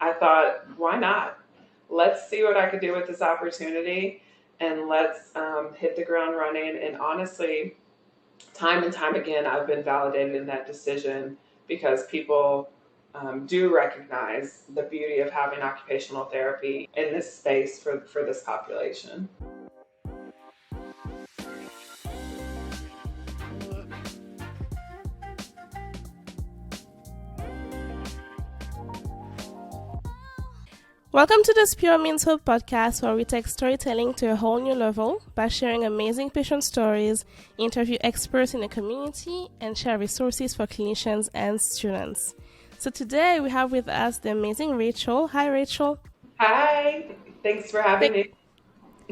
I thought, why not? Let's see what I could do with this opportunity, and let's hit the ground running. And honestly, time and time again, I've been validated in that decision because people do recognize the beauty of having occupational therapy in this space for this population. Welcome to the Spero Means Hope podcast, where we take storytelling to a whole new level by sharing amazing patient stories, interview experts in the community, and share resources for clinicians and students. So today we have with us the amazing Rachel. Hi, Rachel. Hi, thanks for having Th- me.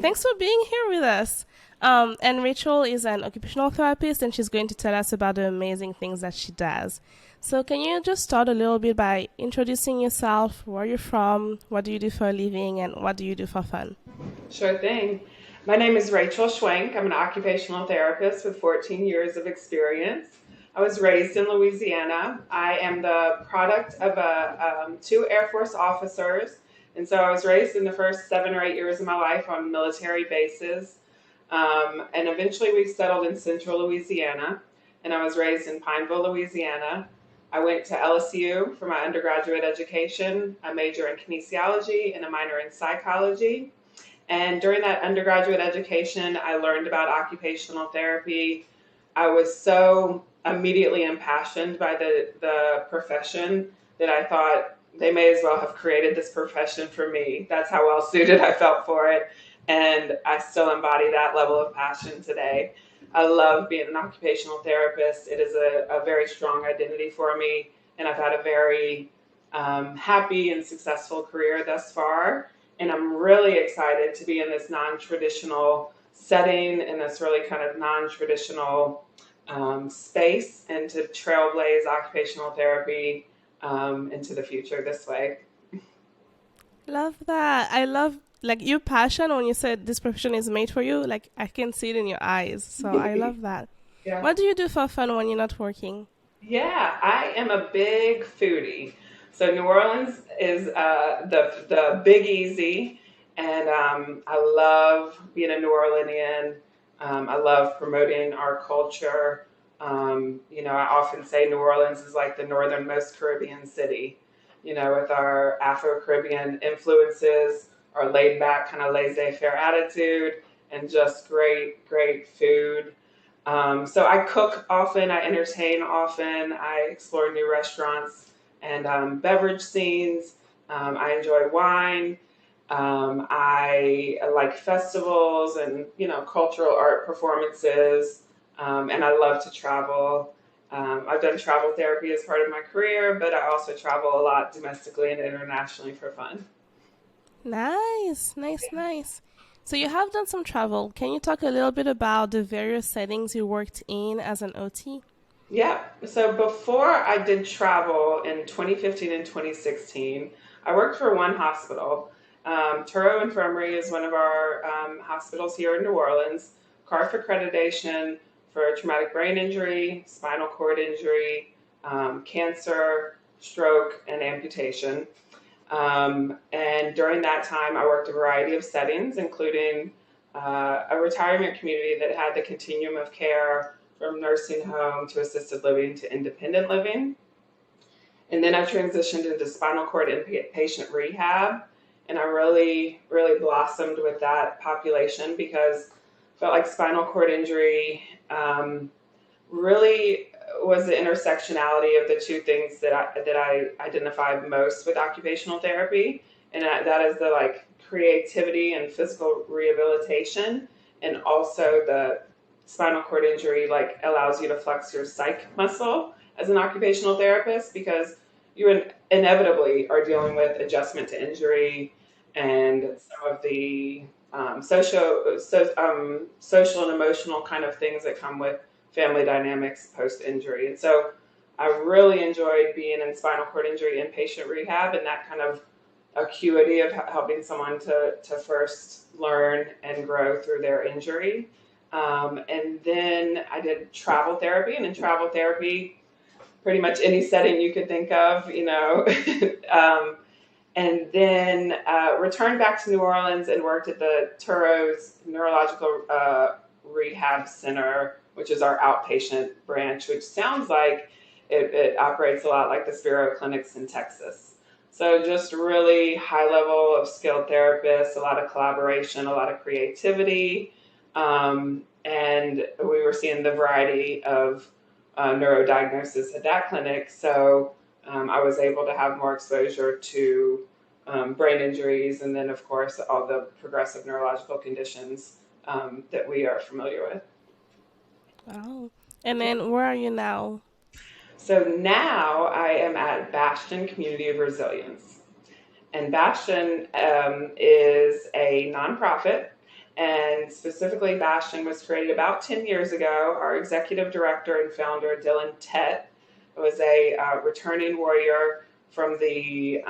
Thanks for being here with us. And Rachel is an occupational therapist, and she's going to tell us about the amazing things that she does. So can you just start a little bit by introducing yourself, where you're from, what do you do for a living, and what do you do for fun? Sure thing. My name is Rachel Schwenk. I'm an occupational therapist with 14 years of experience. I was raised in Louisiana. I am the product of two Air Force officers. And so I was raised in the first 7 or 8 years of my life on military bases. And eventually we settled in central Louisiana. And I was raised in Pineville, Louisiana. I went to LSU for my undergraduate education, a major in kinesiology and a minor in psychology. And during that undergraduate education, I learned about occupational therapy. I was so immediately impassioned by the profession that I thought they may as well have created this profession for me. That's how well suited I felt for it. And I still embody that level of passion today. I love being an occupational therapist. It is a very strong identity for me. And I've had a very happy and successful career thus far. And I'm really excited to be in this non-traditional setting, in this really kind of non-traditional space, and to trailblaze occupational therapy into the future this way. Love that. I love like your passion when you said this profession is made for you. Like I can see it in your eyes. So I love that. Yeah. What do you do for fun when you're not working? Yeah, I am a big foodie. So New Orleans is the Big Easy, and I love being a New Orleanian. I love promoting our culture. I often say New Orleans is like the northernmost Caribbean city. With our Afro-Caribbean influences, our laid-back kind of laissez-faire attitude, and just great, great food. So I cook often, I entertain often, I explore new restaurants and beverage scenes. I enjoy wine. I like festivals and cultural art performances, and I love to travel. I've done travel therapy as part of my career, but I also travel a lot domestically and internationally for fun. Nice, nice, nice. So you have done some travel. Can you talk a little bit about the various settings you worked in as an OT? Yeah. So before I did travel in 2015 and 2016, I worked for one hospital. Turo Infirmary is one of our hospitals here in New Orleans. CARF accreditation for traumatic brain injury, spinal cord injury, cancer, stroke, and amputation. And during that time, I worked a variety of settings, including a retirement community that had the continuum of care from nursing home to assisted living to independent living. And then I transitioned into spinal cord inpatient rehab, and I really, really blossomed with that population because I felt like spinal cord injury really was the intersectionality of the two things that I identified most with occupational therapy, and that is the like creativity and physical rehabilitation, and also the spinal cord injury like allows you to flex your psych muscle as an occupational therapist because you inevitably are dealing with adjustment to injury and some of the social and emotional kind of things that come with family dynamics post-injury. And so I really enjoyed being in spinal cord injury inpatient rehab and that kind of acuity of helping someone to first learn and grow through their injury. And then I did travel therapy, and in travel therapy, pretty much any setting you could think of, um, and then returned back to New Orleans and worked at the Turo's Neurological Rehab Center, which is our outpatient branch, which sounds like it operates a lot like the Spero clinics in Texas. So just really high level of skilled therapists, a lot of collaboration, a lot of creativity, and we were seeing the variety of neurodiagnosis at that clinic. So I was able to have more exposure to brain injuries, and then, of course, all the progressive neurological conditions that we are familiar with. Oh. And Yeah. then where are you now? So now I am at Bastion Community of Resilience. And Bastion is a nonprofit, and specifically, Bastion was created about 10 years ago. Our executive director and founder, Dylan Tett, was a returning warrior from the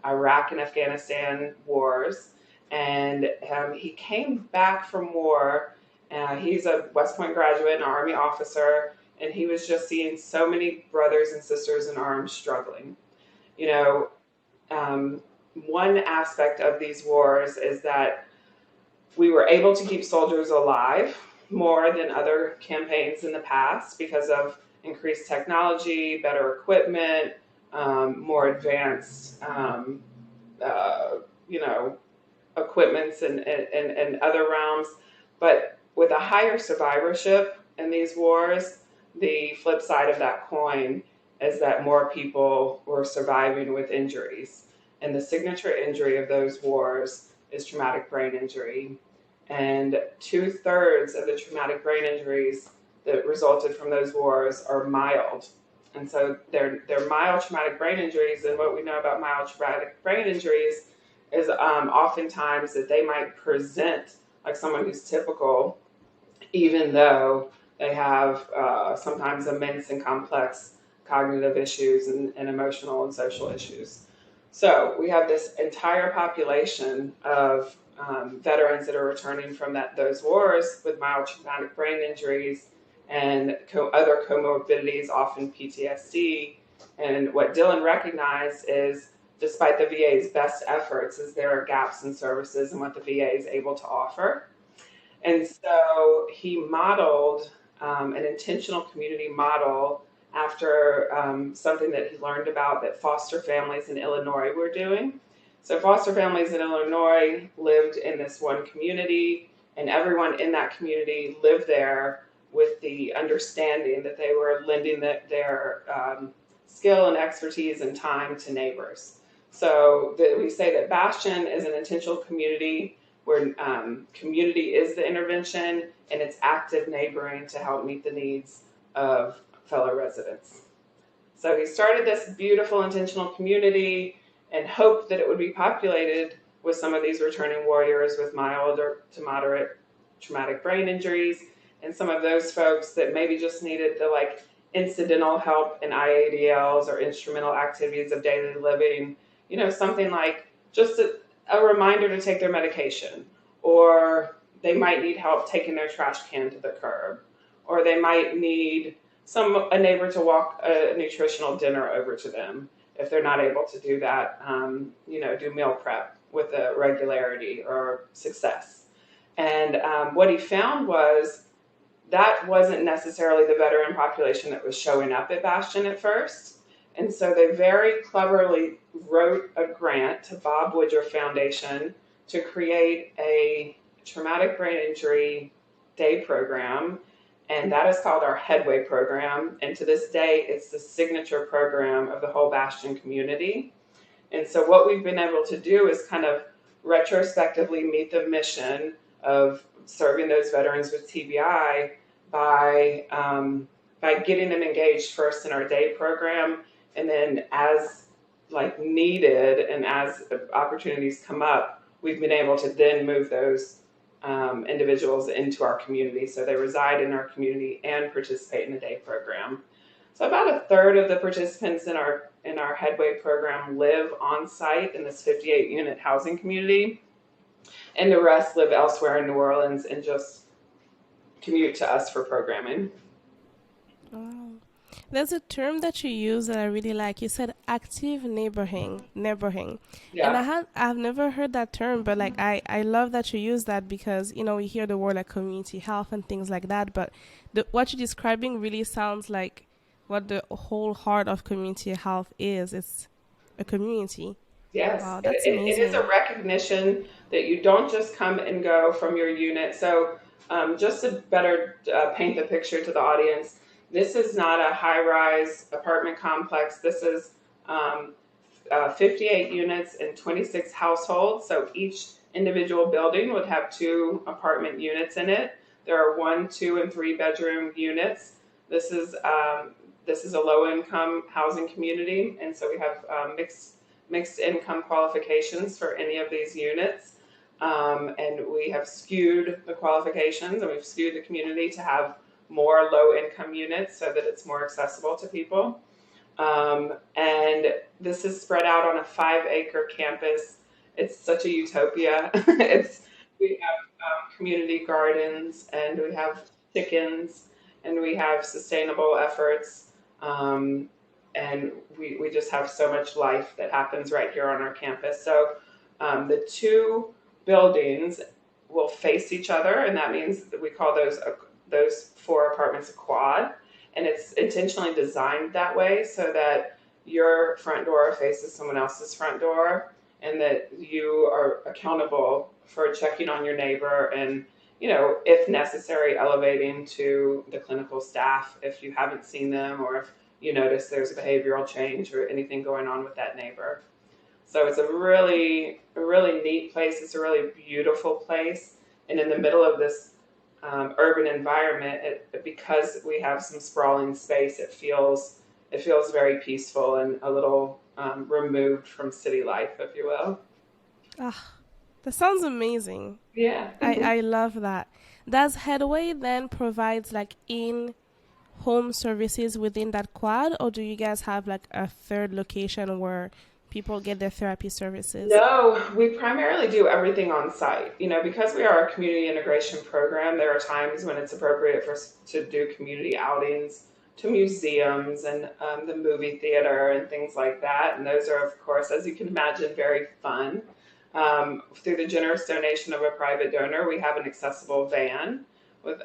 Iraq and Afghanistan wars. And he came back from war. He's a West Point graduate and Army officer, and he was just seeing so many brothers and sisters in arms struggling. You know, um, one aspect of these wars is that we were able to keep soldiers alive more than other campaigns in the past because of increased technology, better equipment, more advanced, uh, you know, equipments and other realms. But with a higher survivorship in these wars, the flip side of that coin is that more people were surviving with injuries. And the signature injury of those wars is traumatic brain injury. And 2/3 of the traumatic brain injuries that resulted from those wars are mild. And so they're mild traumatic brain injuries. And what we know about mild traumatic brain injuries is oftentimes that they might present like someone who's typical, even though they have sometimes immense and complex cognitive issues and emotional and social issues. So we have this entire population of veterans that are returning from those wars with mild traumatic brain injuries and other comorbidities, often PTSD. And what Dylan recognized is, despite the VA's best efforts, is there are gaps in services and what the VA is able to offer. And so he modeled an intentional community model after something that he learned about that foster families in Illinois were doing. So, foster families in Illinois lived in this one community, and everyone in that community lived there with the understanding that they were lending their skill and expertise and time to neighbors. So, we say that Bastion is an intentional community where community is the intervention and it's active neighboring to help meet the needs of fellow residents. So he started this beautiful intentional community and hoped that it would be populated with some of these returning warriors with mild or to moderate traumatic brain injuries and some of those folks that maybe just needed the like incidental help in IADLs or instrumental activities of daily living, something like just a reminder to take their medication, or they might need help taking their trash can to the curb, or they might need a neighbor to walk a nutritional dinner over to them if they're not able to do that. Do meal prep with a regularity or success. And what he found was that wasn't necessarily the veteran population that was showing up at Bastion at first. And so they very cleverly wrote a grant to Bob Woodruff Foundation to create a traumatic brain injury day program. And that is called our Headway program. And to this day, it's the signature program of the whole Bastion community. And so what we've been able to do is kind of retrospectively meet the mission of serving those veterans with TBI by getting them engaged first in our day program, and then as like needed and as opportunities come up, we've been able to then move those individuals into our community, so they reside in our community and participate in the day program. So about 1/3 of the participants in our Headway program live on site in this 58-unit housing community, and the rest live elsewhere in New Orleans and just commute to us for programming. Oh. There's a term that you use that I really like. You said active neighboring. And Yeah. I've never heard that term, but like I love that you use that because, you know, we hear the word like community health and things like that, but what you're describing really sounds like what the whole heart of community health is. It's a community. Yes, Wow, that's it is a amazing. recognition that you don't just come and go from your unit. So, just to better paint the picture to the audience, this is not a high rise apartment complex. This is 58 units in 26 households. So, each individual building would have two apartment units in it. There are one, two, and three bedroom units. This is this is a low income housing community, and so we have mixed income qualifications for any of these units. And we have skewed the qualifications and we've skewed the community to have more low income units so that it's more accessible to people. And this is spread out on a 5 acre campus. It's such a utopia. We have community gardens and we have chickens and we have sustainable efforts. Um, and we just have so much life that happens right here on our campus. So the two buildings will face each other, and that means that we call those four apartments a quad. And it's intentionally designed that way so that your front door faces someone else's front door, and that you are accountable for checking on your neighbor and, you know, if necessary, elevating to the clinical staff if you haven't seen them or if you notice there's a behavioral change or anything going on with that neighbor. So it's a really neat place. It's a really beautiful place, and in the middle of this urban environment, because we have some sprawling space, it feels very peaceful and a little removed from city life, if you will. Ah, that sounds amazing. Yeah. I love that. Does Headway then provides like in home services within that quad, or do you guys have like a third location where people get their therapy services? No, we primarily do everything on site. You know, because we are a community integration program, there are times when it's appropriate for us to do community outings to museums and the movie theater and things like that. And those are, of course, as you can imagine, very fun. Through the generous donation of a private donor, we have an accessible van with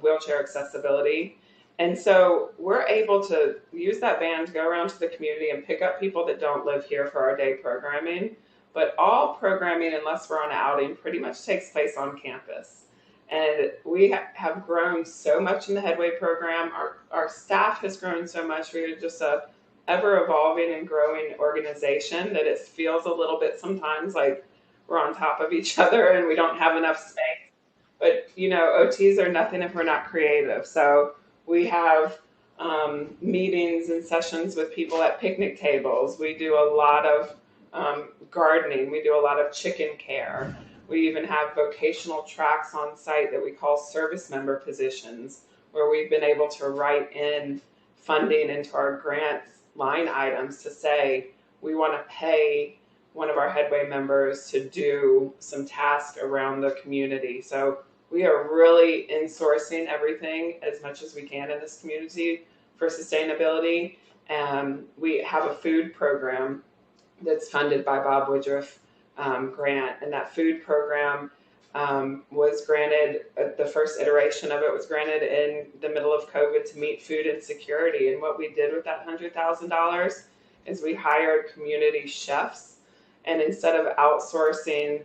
wheelchair accessibility, and so we're able to use that van to go around to the community and pick up people that don't live here for our day programming. But all programming, unless we're on an outing, pretty much takes place on campus. And we have grown so much in the Headway program. Our staff has grown so much. We're just a ever evolving and growing organization that it feels a little bit sometimes like we're on top of each other and we don't have enough space. But you know, OTs are nothing if we're not creative. So we have meetings and sessions with people at picnic tables. We do a lot of gardening. We do a lot of chicken care. We even have vocational tracks on site that we call service member positions, where we've been able to write in funding into our grant line items to say we want to pay one of our Headway members to do some tasks around the community. So we are really insourcing everything as much as we can in this community for sustainability. We have a food program that's funded by Bob Woodruff grant, and that food program was granted. The first iteration of it was granted in the middle of COVID to meet food insecurity. And what we did with that $100,000 is we hired community chefs, and instead of outsourcing,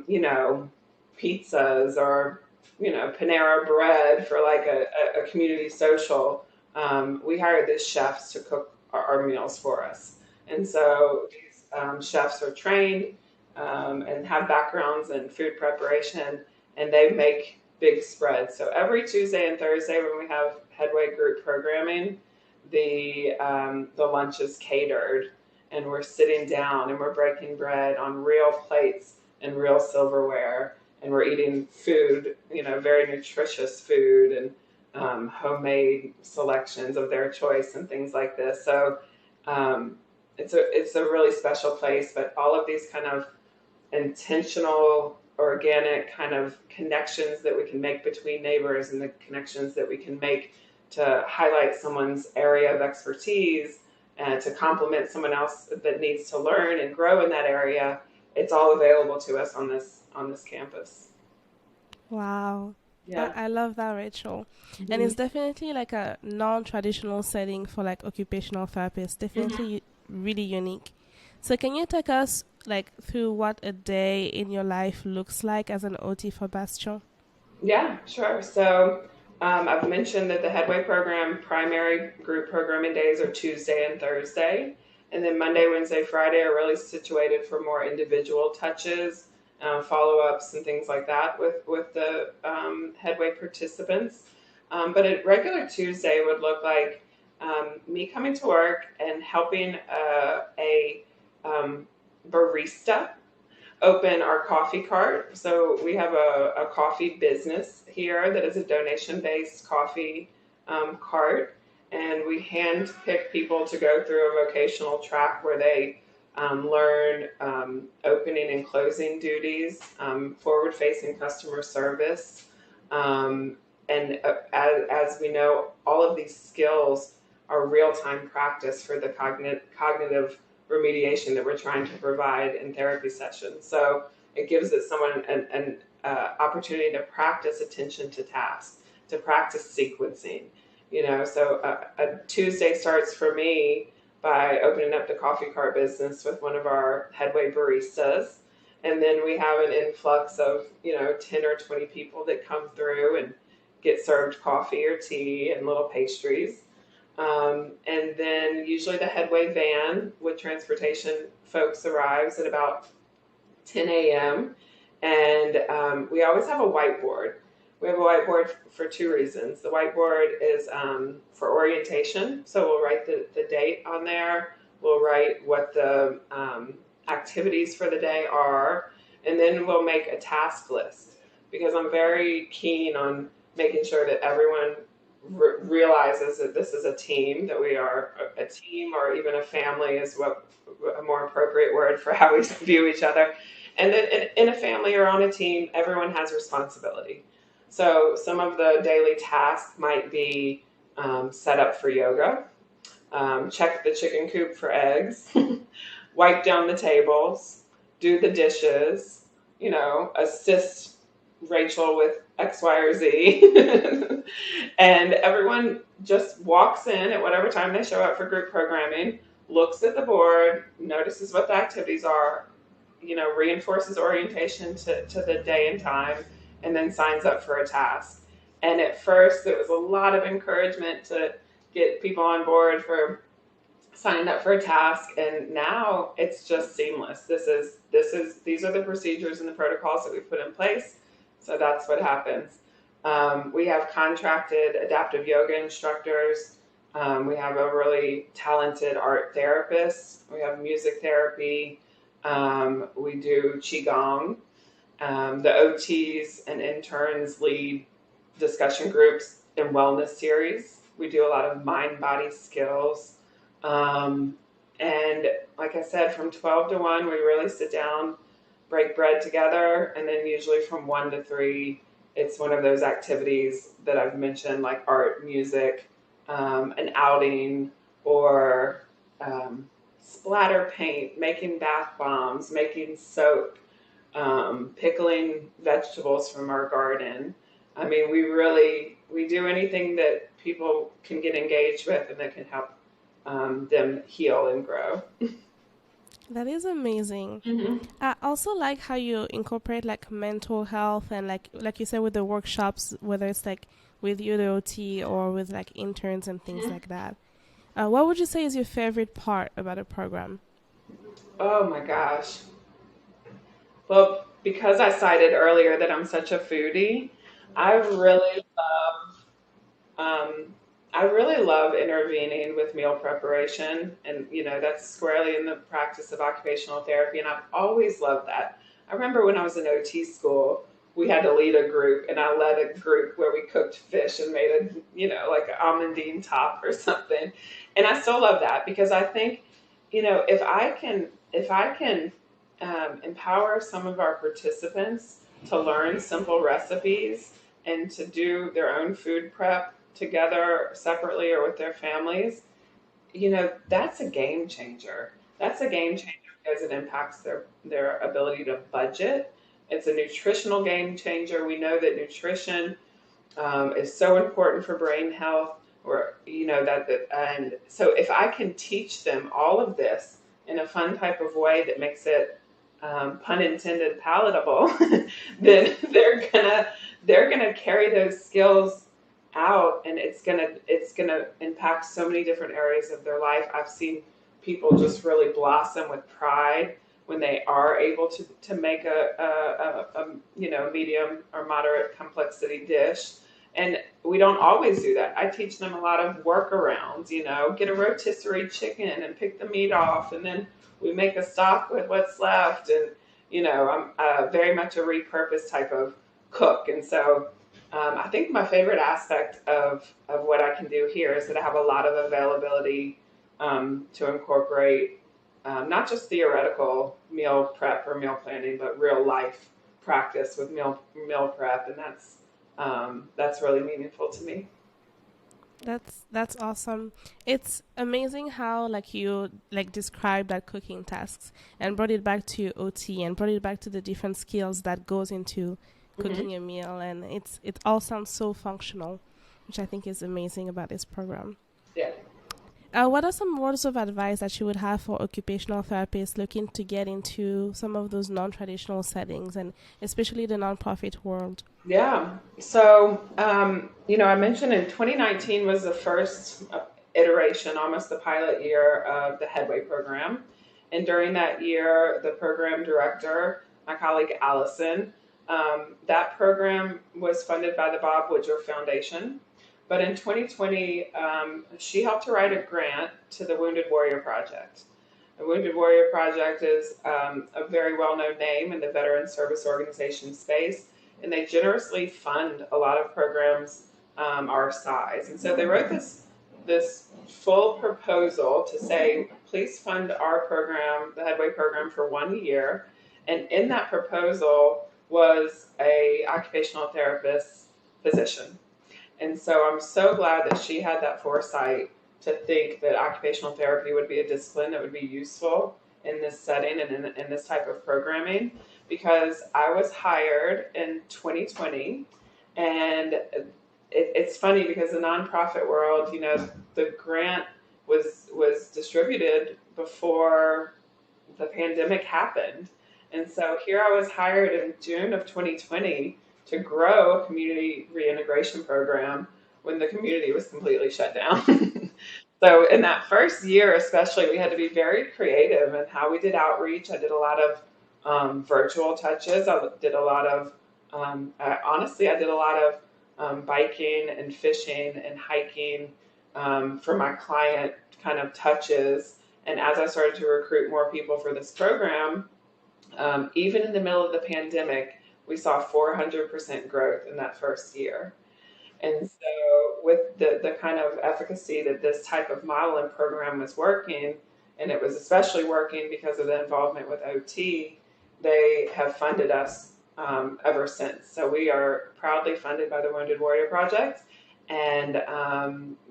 you know, pizzas or you know Panera bread for like a community social, we hired these chefs to cook our meals for us. And so these chefs are trained and have backgrounds in food preparation, and they make big spreads. So every Tuesday and Thursday when we have Headway group programming, the lunch is catered, and we're sitting down and we're breaking bread on real plates and real silverware, and we're eating food, you know, very nutritious food and homemade selections of their choice and things like this. So it's a really special place. But all of these kind of intentional, organic kind of connections that we can make between neighbors and the connections that we can make to highlight someone's area of expertise and to complement someone else that needs to learn and grow in that area. It's all available to us on this campus. Wow. Yeah. I love that, Rachel. And Mm-hmm. it's definitely like a non-traditional setting for like occupational therapists. Mm-hmm. Definitely really unique. So can you take us like through what a day in your life looks like as an OT for Bastion? Yeah, sure. So I've mentioned that the Headway program primary group programming days are Tuesday and Thursday. And then Monday, Wednesday, Friday are really situated for more individual touches, follow ups, and things like that with the Headway participants. But a regular Tuesday would look like me coming to work and helping a barista open our coffee cart. So we have a coffee business here that is a donation-based coffee cart, and we hand pick people to go through a vocational track where they learn opening and closing duties, forward-facing customer service, and as we know, all of these skills are real-time practice for the cognitive remediation that we're trying to provide in therapy sessions. So it gives it someone an opportunity to practice attention to task, to practice sequencing. So a Tuesday starts for me by opening up the coffee cart business with one of our Headway baristas. And then we have an influx of, 10 or 20 people that come through and get served coffee or tea and little pastries. And then usually the Headway van with transportation folks arrives at about 10 a.m. And we always have a whiteboard. We have a whiteboard for two reasons. The whiteboard is for orientation, so we'll write the date on there. We'll write what the activities for the day are, and then we'll make a task list because I'm very keen on making sure that everyone realizes that this is a team, that we are a team, or even a family is what a more appropriate word for how we view each other. And then in a family or on a team, everyone has responsibility. So some of the daily tasks might be set up for yoga, check the chicken coop for eggs, wipe down the tables, do the dishes, assist Rachel with X, Y, or Z. And everyone just walks in at whatever time they show up for group programming, looks at the board, notices what the activities are, reinforces orientation to the day and time, and then signs up for a task. And at first, it was a lot of encouragement to get people on board for signing up for a task, and now it's just seamless. These are the procedures and the protocols that we put in place. So that's what happens. We have contracted adaptive yoga instructors. We have a really talented art therapist. We have music therapy. We do qigong. The OTs and interns lead discussion groups and wellness series. We do a lot of mind-body skills. And like I said, from 12 to 1, we really sit down, break bread together, and then usually from 1 to 3, it's one of those activities that I've mentioned, like art, music, an outing, or splatter paint, making bath bombs, making soap, pickling vegetables from our garden. I mean, we do anything that people can get engaged with and that can help them heal and grow. That is amazing. Mm-hmm. I also like how you incorporate like mental health and like you said with the workshops, whether it's like with you the OT or with like interns and things like that. What would you say is your favorite part about a program? Oh my gosh. Well, because I cited earlier that I'm such a foodie, I really Um, I really love intervening with meal preparation, and that's squarely in the practice of occupational therapy, and I've always loved that. I remember when I was in OT school, we had to lead a group, and I led a group where we cooked fish and made like an almondine top or something, and I still love that because I think, if I can empower some of our participants to learn simple recipes and to do their own food prep together separately or with their families, that's a game changer. That's a game changer because it impacts their ability to budget. It's a nutritional game changer. We know that nutrition is so important for brain health, or and so if I can teach them all of this in a fun type of way that makes it, pun intended, palatable, then they're gonna carry those skills out, and it's gonna impact so many different areas of their life. I've seen people just really blossom with pride when they are able to make a medium or moderate complexity dish. And we don't always do that. I teach them a lot of workarounds, get a rotisserie chicken and pick the meat off, and then we make a stock with what's left. And, I'm very much a repurpose type of cook. And so I think my favorite aspect of what I can do here is that I have a lot of availability to incorporate not just theoretical meal prep or meal planning, but real life practice with meal prep, and that's really meaningful to me. That's awesome. It's amazing how like you like described that cooking tasks and brought it back to OT and brought it back to the different skills that goes into Hmm. cooking a meal, and it all sounds so functional, which I think is amazing about this program. Yeah. What are some words of advice that you would have for occupational therapists looking to get into some of those non-traditional settings, and especially the nonprofit world? Yeah. So, I mentioned in 2019 was the first iteration, almost the pilot year of the Headway program. And during that year, the program director, my colleague Allison, that program was funded by the Bob Woodruff Foundation. But in 2020, she helped to write a grant to the Wounded Warrior Project. The Wounded Warrior Project is a very well known name in the veteran service organization space, and they generously fund a lot of programs our size. And so they wrote this full proposal to say, please fund our program, the Headway program, for 1 year. And in that proposal was a occupational therapist position. And so I'm so glad that she had that foresight to think that occupational therapy would be a discipline that would be useful in this setting and in this type of programming, because I was hired in 2020. And it's funny because the nonprofit world, the grant was distributed before the pandemic happened. And so here I was hired in June of 2020 to grow a community reintegration program when the community was completely shut down. So in that first year, especially, we had to be very creative in how we did outreach. I did a lot of virtual touches. I did a lot of, honestly, I did a lot of biking and fishing and hiking for my client kind of touches. And as I started to recruit more people for this program, even in the middle of the pandemic, we saw 400% growth in that first year. And so, with the kind of efficacy that this type of model and program was working, and it was especially working because of the involvement with OT, they have funded us ever since. So, we are proudly funded by the Wounded Warrior Project, and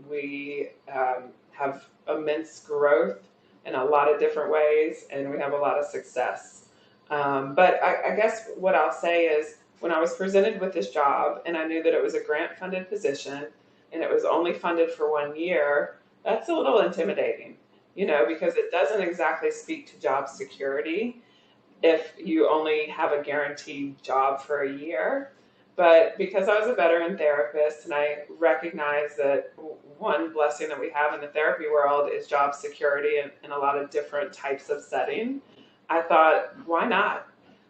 we have immense growth in a lot of different ways, and we have a lot of success. But I guess what I'll say is, when I was presented with this job and I knew that it was a grant funded position and it was only funded for 1 year, that's a little intimidating, because it doesn't exactly speak to job security if you only have a guaranteed job for a year. But because I was a veteran therapist and I recognize that one blessing that we have in the therapy world is job security in a lot of different types of setting, I thought, why not?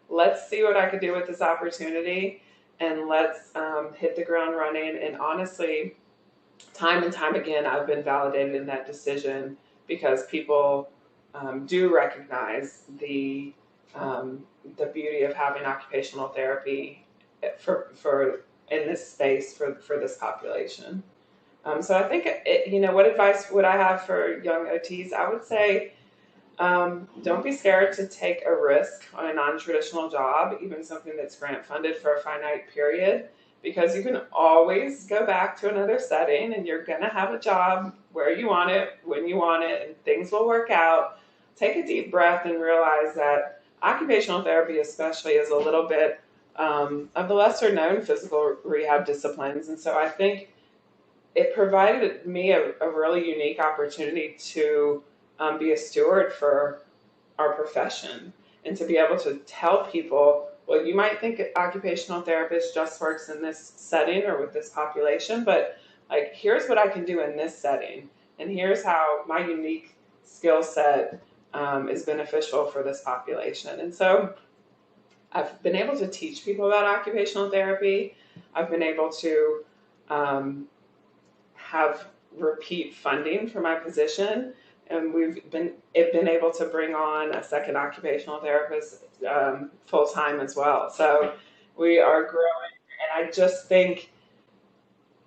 Let's see what I could do with this opportunity, and let's hit the ground running. And honestly, time and time again, I've been validated in that decision because people do recognize the beauty of having occupational therapy for in this space for this population. So I think what advice would I have for young OTs? I would say, don't be scared to take a risk on a non-traditional job, even something that's grant funded for a finite period, because you can always go back to another setting, and you're going to have a job where you want it, when you want it, and things will work out. Take a deep breath and realize that occupational therapy, especially, is a little bit of the lesser known physical rehab disciplines. And so I think it provided me a really unique opportunity to be a steward for our profession and to be able to tell people, well, you might think an occupational therapist just works in this setting or with this population, but like, here's what I can do in this setting, and here's how my unique skill set is beneficial for this population. And so I've been able to teach people about occupational therapy. I've been able to have repeat funding for my position, and we've been able to bring on a second occupational therapist full time as well. So we are growing, and I just think,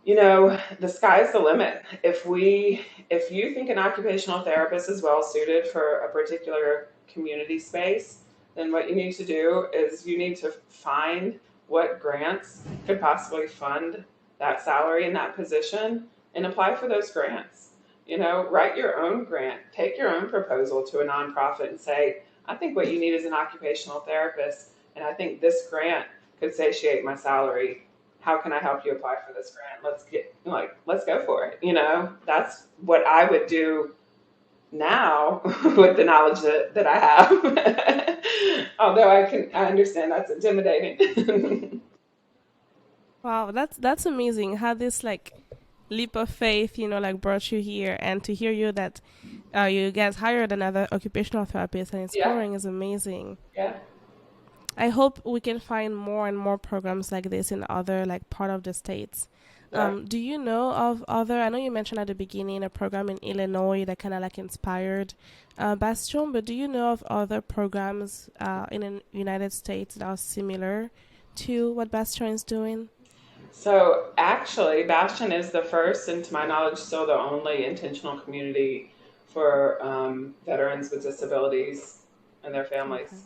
the sky's the limit. If you think an occupational therapist is well suited for a particular community space, then what you need to do is you need to find what grants could possibly fund that salary in that position and apply for those grants. Write your own grant, take your own proposal to a nonprofit and say, I think what you need is an occupational therapist, and I think this grant could satiate my salary. How can I help you apply for this grant? Let's go for it. That's what I would do now with the knowledge that I have. Although I understand that's intimidating. Wow, that's amazing. How this leap of faith, brought you here, and to hear you that you guys hired another occupational therapist and it's growing is amazing. Yeah. I hope we can find more and more programs like this in other part of the states. Do you know of other? I know you mentioned at the beginning a program in Illinois that kind of inspired Bastion, but do you know of other programs in the United States that are similar to what Bastion is doing? So actually, Bastion is the first, and to my knowledge, still the only intentional community for veterans with disabilities and their families. Okay.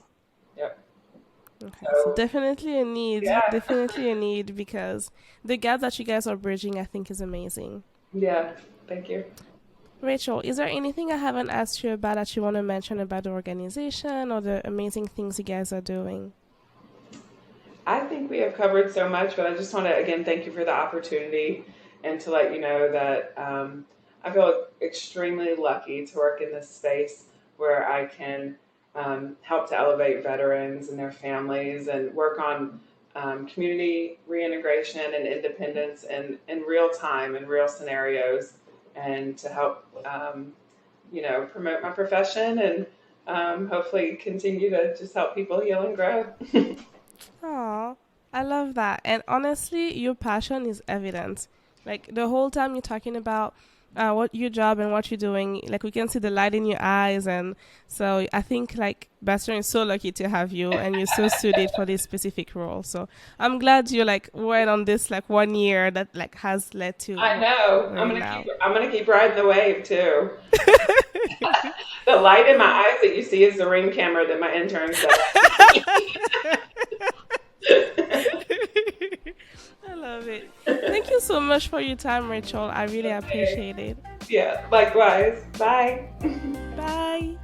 Yep. Okay, so definitely a need, definitely a need, because the gap that you guys are bridging, I think, is amazing. Yeah, thank you. Rachel, is there anything I haven't asked you about that you want to mention about the organization or the amazing things you guys are doing? I think we have covered so much, but I just want to, again, thank you for the opportunity and to let you know that I feel extremely lucky to work in this space where I can help to elevate veterans and their families and work on community reintegration and independence in real time, in real scenarios, and to help, promote my profession and hopefully continue to just help people heal and grow. Aw, I love that. And honestly, your passion is evident. The whole time you're talking about what your job and what you're doing, we can see the light in your eyes. And so I think Bastion is so lucky to have you, and you're so suited for this specific role. So I'm glad you went on this 1 year that has led to. I know. I'm gonna keep riding the wave too. The light in my eyes that you see is the ring camera that my intern said. I love it. Thank you so much for your time, Rachel. I really appreciate it. Yeah, likewise. Bye. Bye.